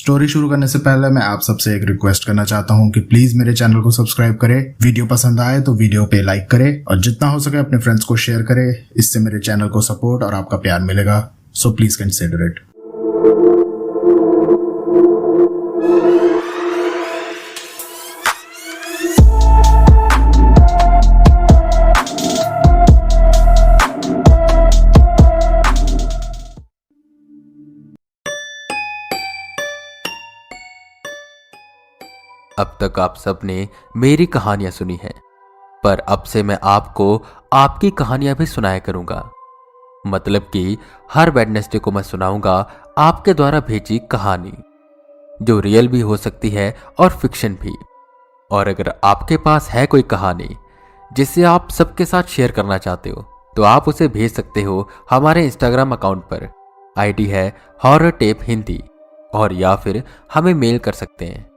Story शुरू करने से पहले मैं आप सबसे एक रिक्वेस्ट करना चाहता हूँ कि प्लीज मेरे चैनल को सब्सक्राइब करें, वीडियो पसंद आए तो वीडियो पे लाइक करें और जितना हो सके अपने फ्रेंड्स को शेयर करें। इससे मेरे चैनल को सपोर्ट और आपका प्यार मिलेगा, सो प्लीज कंसिडर इट। अब तक आप सबने मेरी कहानियां सुनी हैं, पर अब से मैं आपको आपकी कहानियां भी सुनाया करूंगा। मतलब कि हर वेडनेसडे को मैं सुनाऊंगा आपके द्वारा भेजी कहानी, जो रियल भी हो सकती है और फिक्शन भी। और अगर आपके पास है कोई कहानी जिसे आप सबके साथ शेयर करना चाहते हो, तो आप उसे भेज सकते हो हमारे इंस्टाग्राम अकाउंट पर। आईडी है हॉरर टेप हिंदी, और या फिर हमें मेल कर सकते हैं।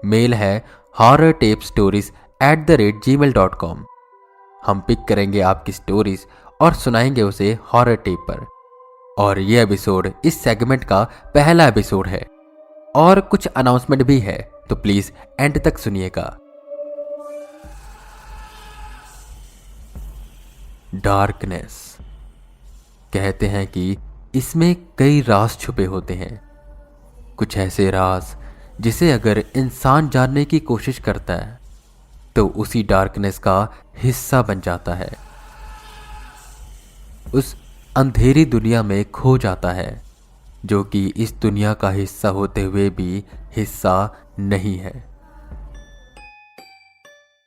मेल है horrortapestories@gmail.com। हम पिक करेंगे आपकी स्टोरीज और सुनाएंगे उसे हॉरर टेप पर। और ये एपिसोड इस सेगमेंट का पहला एपिसोड है, और कुछ अनाउंसमेंट भी है, तो प्लीज एंड तक सुनिएगा। डार्कनेस। कहते हैं कि इसमें कई राज छुपे होते हैं, कुछ ऐसे राज जिसे अगर इंसान जानने की कोशिश करता है तो उसी डार्कनेस का हिस्सा बन जाता है, उस अंधेरी दुनिया में खो जाता है, जो कि इस दुनिया का हिस्सा होते हुए भी हिस्सा नहीं है।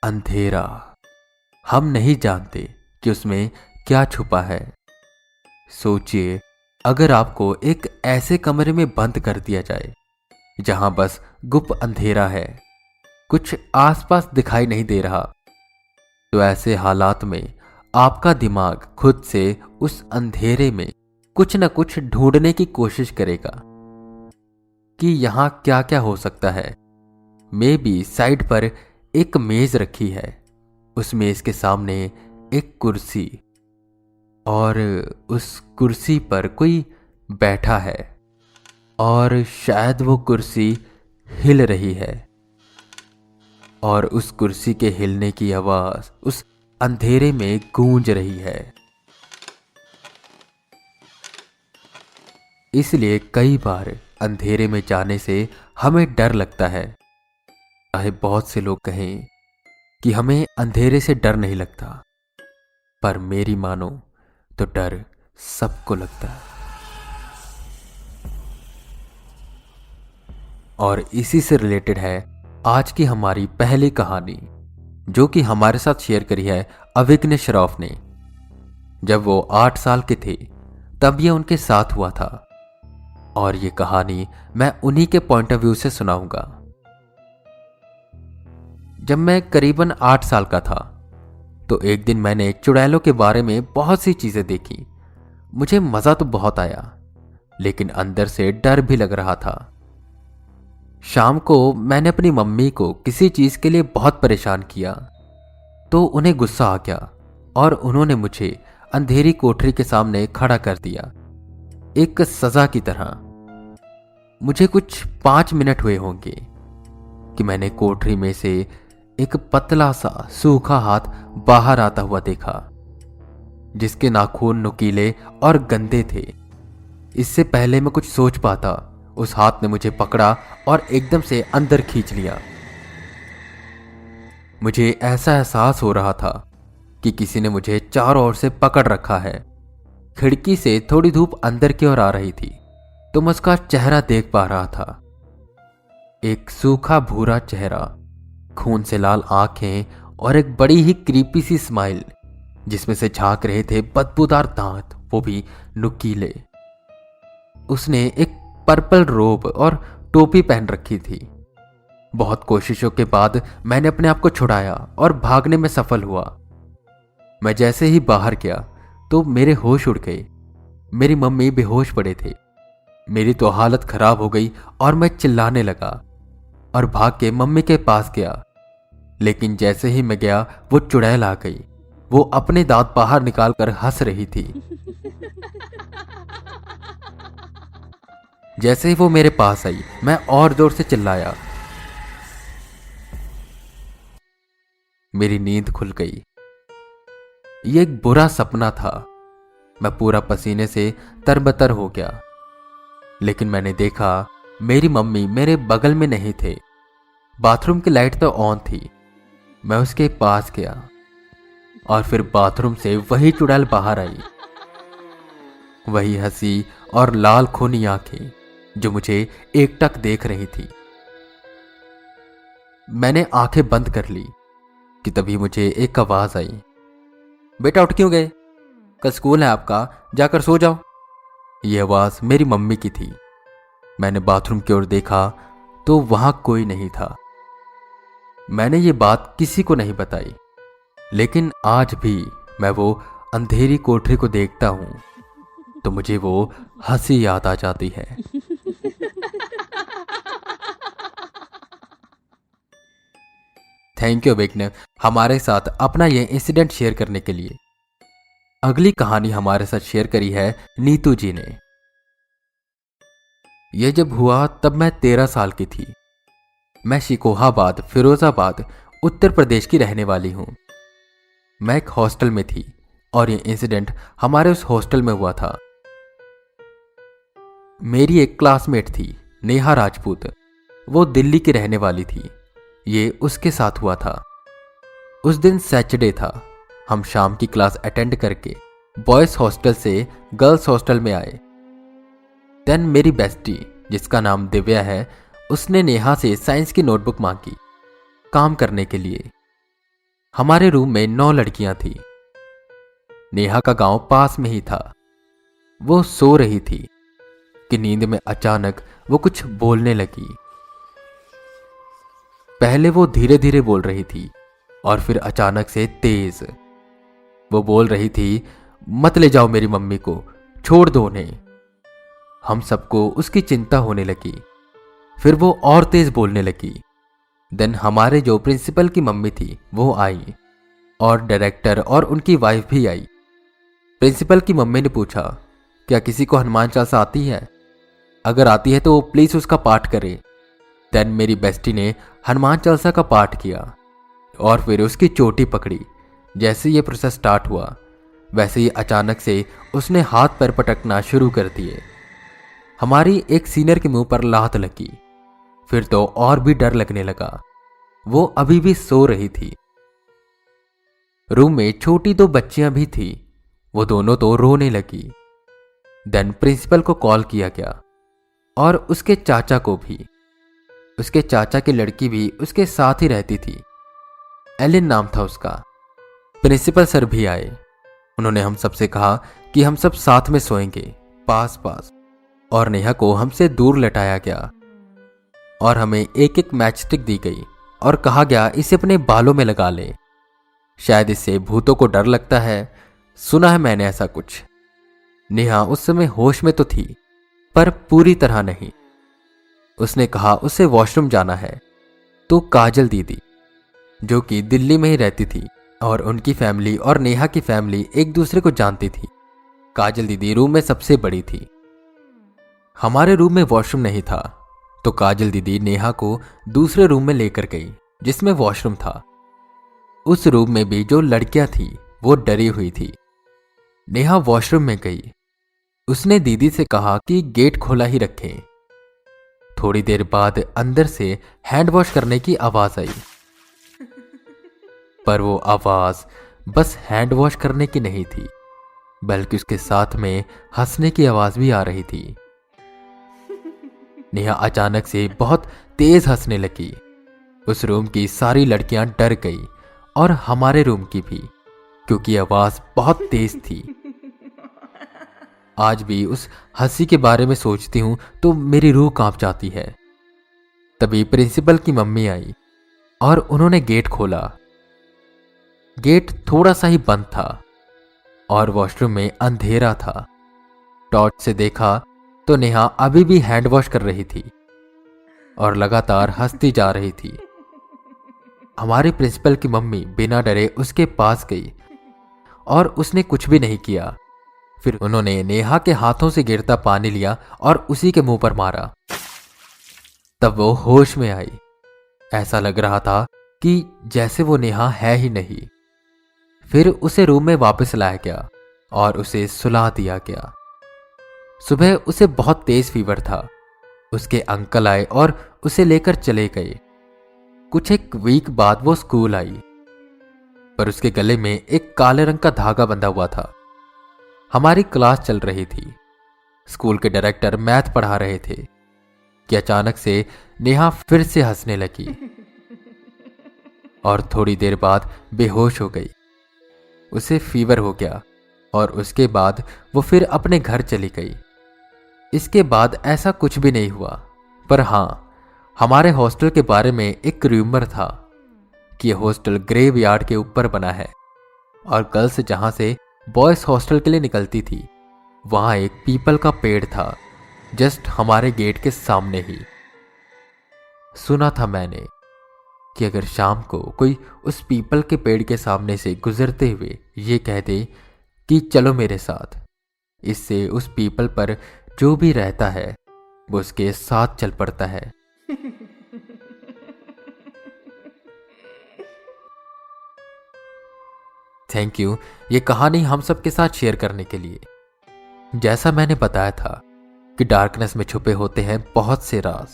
अंधेरा, हम नहीं जानते कि उसमें क्या छुपा है। सोचिए, अगर आपको एक ऐसे कमरे में बंद कर दिया जाए जहां बस गुप्त अंधेरा है, कुछ आसपास दिखाई नहीं दे रहा, तो ऐसे हालात में आपका दिमाग खुद से उस अंधेरे में कुछ न कुछ ढूंढने की कोशिश करेगा कि यहां क्या क्या हो सकता है। मे बी साइड पर एक मेज रखी है, उस मेज के सामने एक कुर्सी, और उस कुर्सी पर कोई बैठा है, और शायद वो कुर्सी हिल रही है, और उस कुर्सी के हिलने की आवाज उस अंधेरे में गूंज रही है। इसलिए कई बार अंधेरे में जाने से हमें डर लगता है। चाहे बहुत से लोग कहें कि हमें अंधेरे से डर नहीं लगता, पर मेरी मानो तो डर सबको लगता है। और इसी से रिलेटेड है आज की हमारी पहली कहानी, जो कि हमारे साथ शेयर करी है अविग्न श्रॉफ ने। जब वो 8 साल के थे तब ये उनके साथ हुआ था, और ये कहानी मैं उन्हीं के पॉइंट ऑफ व्यू से सुनाऊंगा। जब मैं करीबन 8 साल का था तो एक दिन मैंने चुड़ैलों के बारे में बहुत सी चीजें देखी। मुझे मजा तो बहुत आया, लेकिन अंदर से डर भी लग रहा था। शाम को मैंने अपनी मम्मी को किसी चीज के लिए बहुत परेशान किया, तो उन्हें गुस्सा आ गया और उन्होंने मुझे अंधेरी कोठरी के सामने खड़ा कर दिया, एक सजा की तरह। मुझे कुछ 5 मिनट हुए होंगे कि मैंने कोठरी में से एक पतला सा सूखा हाथ बाहर आता हुआ देखा, जिसके नाखून नुकीले और गंदे थे। इससे पहले मैं कुछ सोच पाता, उस हाथ ने मुझे पकड़ा और एकदम से अंदर खींच लिया। मुझे ऐसा एहसास हो रहा था कि किसी ने मुझे चारों ओर से पकड़ रखा है। खिड़की से थोड़ी धूप अंदर की ओर आ रही थी, तो मैं उसका चेहरा देख पा रहा था। एक सूखा भूरा चेहरा, खून से लाल आंखें और एक बड़ी ही क्रीपी सी स्माइल, जिसमें से झांक रहे थे बदबूदार दांत, वो भी नुकीले। उसने एक पर्पल रोब और टोपी पहन रखी थी। बहुत कोशिशों के बाद मैंने अपने आप को छुड़ाया और भागने में सफल हुआ। मैं जैसे ही बाहर गया तो मेरे होश उड़ गए। मेरी मम्मी बेहोश पड़े थे। मेरी तो हालत खराब हो गई और मैं चिल्लाने लगा और भाग के मम्मी के पास गया। लेकिन जैसे ही मैं गया वो चुड़ैल आ गई। वो अपने दांत बाहर निकालकर हंस रही थी। जैसे ही वो मेरे पास आई मैं और जोर से चिल्लाया। मेरी नींद खुल गई। ये एक बुरा सपना था। मैं पूरा पसीने से तरबतर हो गया। लेकिन मैंने देखा मेरी मम्मी मेरे बगल में नहीं थे। बाथरूम की लाइट तो ऑन थी। मैं उसके पास गया और फिर बाथरूम से वही चुड़ैल बाहर आई। वही हंसी और लाल खूनी आंखें जो मुझे एकटक देख रही थी। मैंने आंखें बंद कर ली कि तभी मुझे एक आवाज आई, बेटा उठ क्यों गए? कल स्कूल है आपका, जाकर सो जाओ। यह आवाज मेरी मम्मी की थी। मैंने बाथरूम की ओर देखा तो वहां कोई नहीं था। मैंने ये बात किसी को नहीं बताई, लेकिन आज भी मैं वो अंधेरी कोठरी को देखता हूं तो मुझे वो हंसी याद आ जाती है। थैंक यू विघ्न, हमारे साथ अपना ये इंसिडेंट शेयर करने के लिए। अगली कहानी हमारे साथ शेयर करी है नीतू जी ने। यह जब हुआ तब मैं 13 साल की थी। मैं शिकोहाबाद, फिरोजाबाद, उत्तर प्रदेश की रहने वाली हूं। मैं एक हॉस्टल में थी और यह इंसिडेंट हमारे उस हॉस्टल में हुआ था। मेरी एक क्लासमेट थी, नेहा राजपूत। वो दिल्ली की रहने वाली थी। ये उसके साथ हुआ था। उस दिन सैटरडे था। हम शाम की क्लास अटेंड करके बॉयज हॉस्टल से गर्ल्स हॉस्टल में आए। देन मेरी बेस्टी, जिसका नाम दिव्या है, उसने नेहा से साइंस की नोटबुक मांगी काम करने के लिए। हमारे रूम में 9 लड़कियां थी। नेहा का गांव पास में ही था। वो सो रही थी कि नींद में अचानक वो कुछ बोलने लगी। पहले वो धीरे धीरे बोल रही थी और फिर अचानक से तेज। वो बोल रही थी, मत ले जाओ मेरी मम्मी को, छोड़ दो उन्हें। हम सबको उसकी चिंता होने लगी। फिर वो और तेज बोलने लगी। देन हमारे जो प्रिंसिपल की मम्मी थी वो आई और डायरेक्टर और उनकी वाइफ भी आई। प्रिंसिपल की मम्मी ने पूछा, क्या किसी को हनुमान चालीसा आती है? अगर आती है तो प्लीज उसका पाठ करे। देन मेरी बेस्टी ने हनुमान चालीसा का पाठ किया और फिर उसकी चोटी पकड़ी। जैसे ये प्रोसेस स्टार्ट हुआ वैसे ही अचानक से उसने हाथ पैर पटकना शुरू कर दिए। हमारी एक सीनियर के मुंह पर लात लगी। फिर तो और भी डर लगने लगा। वो अभी भी सो रही थी। रूम में छोटी 2 बच्चियां भी थी। वो दोनों तो रोने लगी। देन प्रिंसिपल को कॉल किया गया और उसके चाचा को भी। उसके चाचा की लड़की भी उसके साथ ही रहती थी। एलिन नाम था उसका। प्रिंसिपल सर भी आए। उन्होंने हम सबसे कहा कि हम सब साथ में सोएंगे, पास पास, और नेहा को हमसे दूर लटाया गया और हमें एक एक मैच स्टिक दी गई और कहा गया इसे अपने बालों में लगा ले, शायद इससे भूतों को डर लगता है। सुना है मैंने ऐसा कुछ। नेहा उस समय होश में तो थी पर पूरी तरह नहीं। उसने कहा उसे वॉशरूम जाना है। तो काजल दीदी, जो कि दिल्ली में ही रहती थी और उनकी फैमिली और नेहा की फैमिली एक दूसरे को जानती थी। काजल दीदी रूम में सबसे बड़ी थी। हमारे रूम में वॉशरूम नहीं था तो काजल दीदी नेहा को दूसरे रूम में लेकर गई जिसमें वॉशरूम था। उस रूम में भी जो लड़कियां थी वो डरी हुई थी। नेहा वॉशरूम में गई। उसने दीदी से कहा कि गेट खोला ही रखें। थोड़ी देर बाद अंदर से हैंड वॉश करने की आवाज आई, पर वो आवाज बस हैंड वॉश करने की नहीं थी, बल्कि उसके साथ में हंसने की आवाज भी आ रही थी। नेहा अचानक से बहुत तेज हंसने लगी। उस रूम की सारी लड़कियां डर गई और हमारे रूम की भी, क्योंकि आवाज बहुत तेज थी। आज भी उस हंसी के बारे में सोचती हूं तो मेरी रूह कांप जाती है। तभी प्रिंसिपल की मम्मी आई और उन्होंने गेट खोला। गेट थोड़ा सा ही बंद था और वॉशरूम में अंधेरा था। टॉर्च से देखा तो नेहा अभी भी हैंड वॉश कर रही थी और लगातार हंसती जा रही थी। हमारे प्रिंसिपल की मम्मी बिना डरे उसके पास गई और उसने कुछ भी नहीं किया। फिर उन्होंने नेहा के हाथों से गिरता पानी लिया और उसी के मुंह पर मारा। तब वो होश में आई। ऐसा लग रहा था कि जैसे वो नेहा है ही नहीं। फिर उसे रूम में वापस लाया गया और उसे सुला दिया गया। सुबह उसे बहुत तेज फीवर था। उसके अंकल आए और उसे लेकर चले गए। कुछ एक वीक बाद वो स्कूल आई, पर उसके गले में एक काले रंग का धागा बंधा हुआ था। हमारी क्लास चल रही थी। स्कूल के डायरेक्टर मैथ पढ़ा रहे थे कि अचानक से नेहा फिर से हंसने लगी और थोड़ी देर बाद बेहोश हो गई। उसे फीवर हो गया और उसके बाद वो फिर अपने घर चली गई। इसके बाद ऐसा कुछ भी नहीं हुआ। पर हां, हमारे हॉस्टल के बारे में एक रूमर था कि यह हॉस्टल ग्रेवयार्ड के ऊपर बना है और गर्ल्स जहां से बॉयज हॉस्टल के लिए निकलती थी वहां एक पीपल का पेड़ था, जस्ट हमारे गेट के सामने ही। सुना था मैंने कि अगर शाम को कोई उस पीपल के पेड़ के सामने से गुजरते हुए ये कह दे कि चलो मेरे साथ, इससे उस पीपल पर जो भी रहता है वो उसके साथ चल पड़ता है। थैंक यू ये कहानी हम सबके साथ शेयर करने के लिए। जैसा मैंने बताया था कि डार्कनेस में छुपे होते हैं बहुत से राज।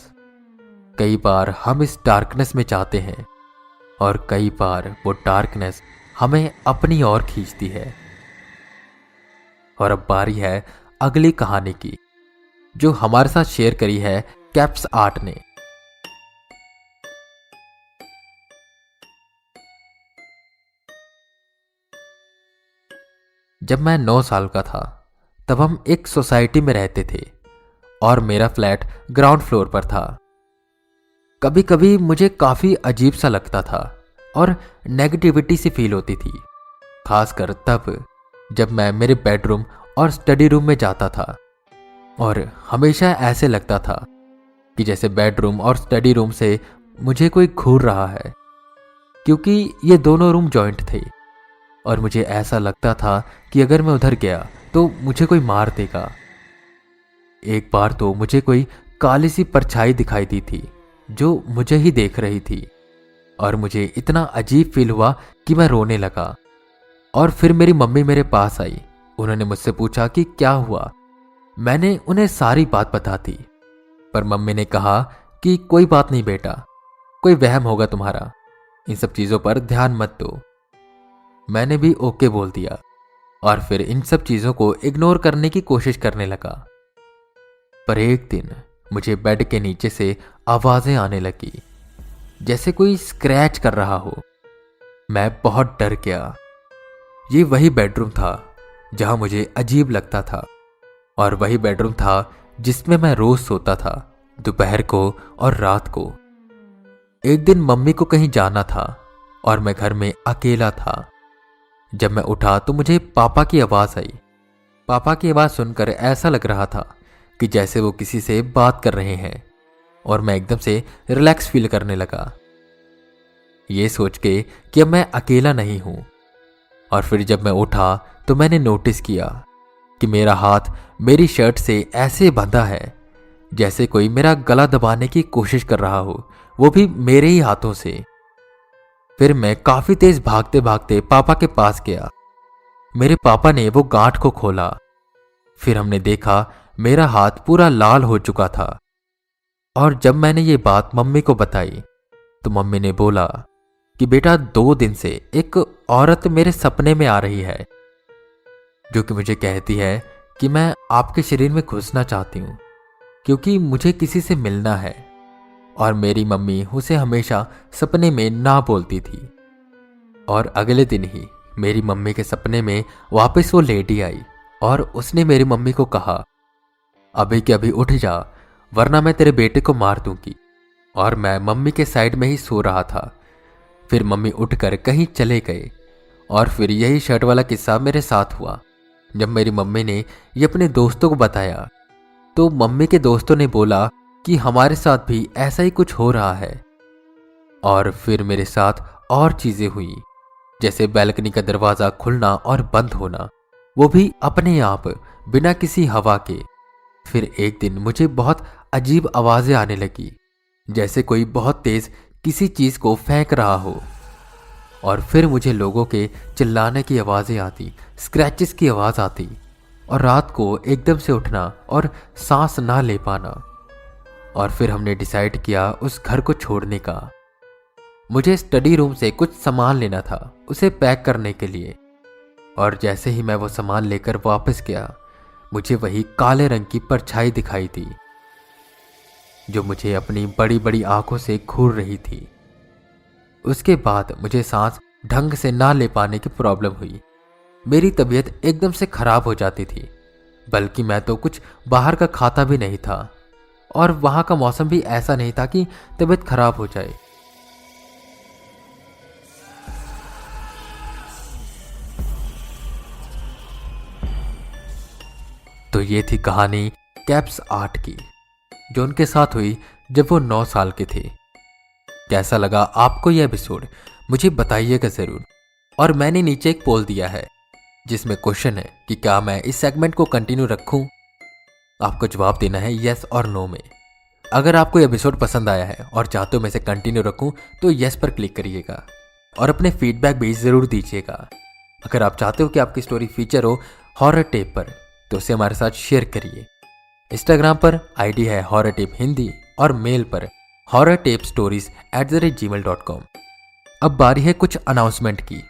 कई बार हम इस डार्कनेस में जाते हैं और कई बार वो डार्कनेस हमें अपनी ओर खींचती है। और अब बारी है अगली कहानी की, जो हमारे साथ शेयर करी है कैप्स आर्ट ने। जब मैं 9 साल का था तब हम एक सोसाइटी में रहते थे और मेरा फ्लैट ग्राउंड फ्लोर पर था। कभी कभी मुझे काफी अजीब सा लगता था और नेगेटिविटी सी फील होती थी, खासकर तब जब मैं मेरे बेडरूम और स्टडी रूम में जाता था। और हमेशा ऐसे लगता था कि जैसे बेडरूम और स्टडी रूम से मुझे कोई घूर रहा है, क्योंकि ये दोनों रूम जॉइंट थे और मुझे ऐसा लगता था कि अगर मैं उधर गया तो मुझे कोई मार देगा। एक बार तो मुझे कोई काली सी परछाई दिखाई दी थी जो मुझे ही देख रही थी और मुझे इतना अजीब फील हुआ कि मैं रोने लगा। और फिर मेरी मम्मी मेरे पास आई। उन्होंने मुझसे पूछा कि क्या हुआ। मैंने उन्हें सारी बात बता दी, पर मम्मी ने कहा कि कोई बात नहीं बेटा, कोई वहम होगा तुम्हारा, इन सब चीजों पर ध्यान मत दो। मैंने भी ओके बोल दिया और फिर इन सब चीजों को इग्नोर करने की कोशिश करने लगा। पर एक दिन मुझे बेड के नीचे से आवाजें आने लगी, जैसे कोई स्क्रैच कर रहा हो। मैं बहुत डर गया। ये वही बेडरूम था जहां मुझे अजीब लगता था और वही बेडरूम था जिसमें मैं रोज सोता था, दोपहर को और रात को। एक दिन मम्मी को कहीं जाना था और मैं घर में अकेला था। जब मैं उठा तो मुझे पापा की आवाज आई। पापा की आवाज सुनकर ऐसा लग रहा था कि जैसे वो किसी से बात कर रहे हैं और मैं एकदम से रिलैक्स फील करने लगा, ये सोच के कि अब मैं अकेला नहीं हूं। और फिर जब मैं उठा तो मैंने नोटिस किया कि मेरा हाथ मेरी शर्ट से ऐसे बंधा है जैसे कोई मेरा गला दबाने की कोशिश कर रहा हो, वो भी मेरे ही हाथों से। फिर मैं काफी तेज भागते भागते पापा के पास गया। मेरे पापा ने वो गांठ को खोला। फिर हमने देखा मेरा हाथ पूरा लाल हो चुका था। और जब मैंने ये बात मम्मी को बताई तो मम्मी ने बोला कि बेटा 2 दिन से एक औरत मेरे सपने में आ रही है, जो कि मुझे कहती है कि मैं आपके शरीर में घुसना चाहती हूं क्योंकि मुझे किसी से मिलना है। और मेरी मम्मी उसे हमेशा सपने में ना बोलती थी। और अगले दिन ही मेरी मम्मी के सपने में वापस वो लेडी आई और उसने मेरी मम्मी को कहा, अभी के अभी उठ जा वरना मैं तेरे बेटे को मार दूंगी। और मैं मम्मी के साइड में ही सो रहा था। फिर मम्मी उठकर कहीं चले गए। और फिर यही शर्ट वाला किस्सा मेरे साथ हुआ। जब मेरी मम्मी ने ये अपने दोस्तों को बताया तो मम्मी के दोस्तों ने बोला कि हमारे साथ भी ऐसा ही कुछ हो रहा है। और फिर मेरे साथ और चीजें हुई, जैसे बैल्कनी का दरवाजा खुलना और बंद होना, वो भी अपने आप, बिना किसी हवा के। फिर एक दिन मुझे बहुत अजीब आवाजें आने लगी, जैसे कोई बहुत तेज किसी चीज को फेंक रहा हो। और फिर मुझे लोगों के चिल्लाने की आवाजें आती, स्क्रैचेस की आवाज आती, और रात को एकदम से उठना और सांस ना ले पाना। और फिर हमने डिसाइड किया उस घर को छोड़ने का। मुझे स्टडी रूम से कुछ सामान लेना था, उसे पैक करने के लिए। और जैसे ही मैं वो सामान लेकर वापस गया, मुझे वही काले रंग की परछाई दिखाई दी, जो मुझे अपनी बड़ी बड़ी आंखों से घूर रही थी। उसके बाद मुझे सांस ढंग से ना ले पाने की प्रॉब्लम हुई। मेरी तबीयत एकदम से खराब हो जाती थी, बल्कि मैं तो कुछ बाहर का खाता भी नहीं था, और वहां का मौसम भी ऐसा नहीं था कि तबीयत खराब हो जाए। तो ये थी कहानी कैप्स 8 की, जो उनके साथ हुई जब वो 9 साल के थे। कैसा लगा आपको यह एपिसोड, मुझे बताइएगा जरूर। और मैंने नीचे एक पोल दिया है जिसमें क्वेश्चन है कि क्या मैं इस सेगमेंट को कंटिन्यू रखूं। आपको जवाब देना है यस और नो में। अगर आपको एपिसोड पसंद आया है और चाहते हो मैं इसे कंटिन्यू रखूं तो यस पर क्लिक करिएगा और अपने फीडबैक भी जरूर दीजिएगा। अगर आप चाहते हो कि आपकी स्टोरी फीचर हो हॉरर टेप पर, तो उसे हमारे साथ शेयर करिए। इंस्टाग्राम पर आईडी है हॉरर टेप हिंदी और मेल पर horrortapestories@gmail.com। अब बारी है कुछ अनाउंसमेंट की।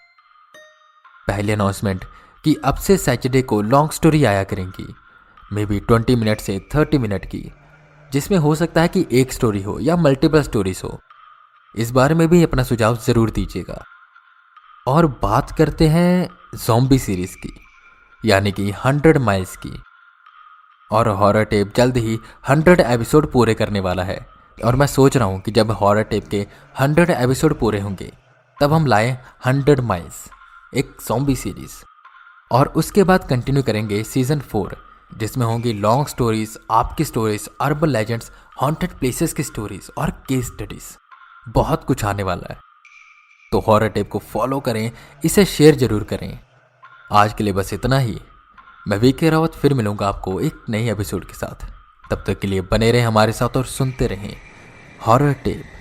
पहली अनाउंसमेंट कि अब से सैटरडे को लॉन्ग स्टोरी आया करेंगी, मे बी 20 मिनट से 30 मिनट की, जिसमें हो सकता है कि एक स्टोरी हो या मल्टीपल स्टोरीज हो। इस बारे में भी अपना सुझाव जरूर दीजिएगा। और बात करते हैं ज़ॉम्बी सीरीज की, यानी कि 100 माइल्स की। और हॉरर टेप जल्द ही 100 एपिसोड पूरे करने वाला है, और मैं सोच रहा हूं कि जब हॉरर टेप के 100 एपिसोड पूरे होंगे तब हम लाएं 100 माइल्स, एक ज़ॉम्बी सीरीज। और उसके बाद कंटिन्यू करेंगे सीजन 4, जिसमें होंगी लॉन्ग स्टोरीज, आपकी stories, urban legends, haunted places की स्टोरीज और केस स्टडीज। बहुत कुछ आने वाला है, तो हॉरर टेप को फॉलो करें, इसे शेयर जरूर करें। आज के लिए बस इतना ही। मैं वीके रावत फिर मिलूंगा आपको एक नई एपिसोड के साथ। तब तक के लिए बने रहें हमारे साथ और सुनते रहें हॉरर टेप।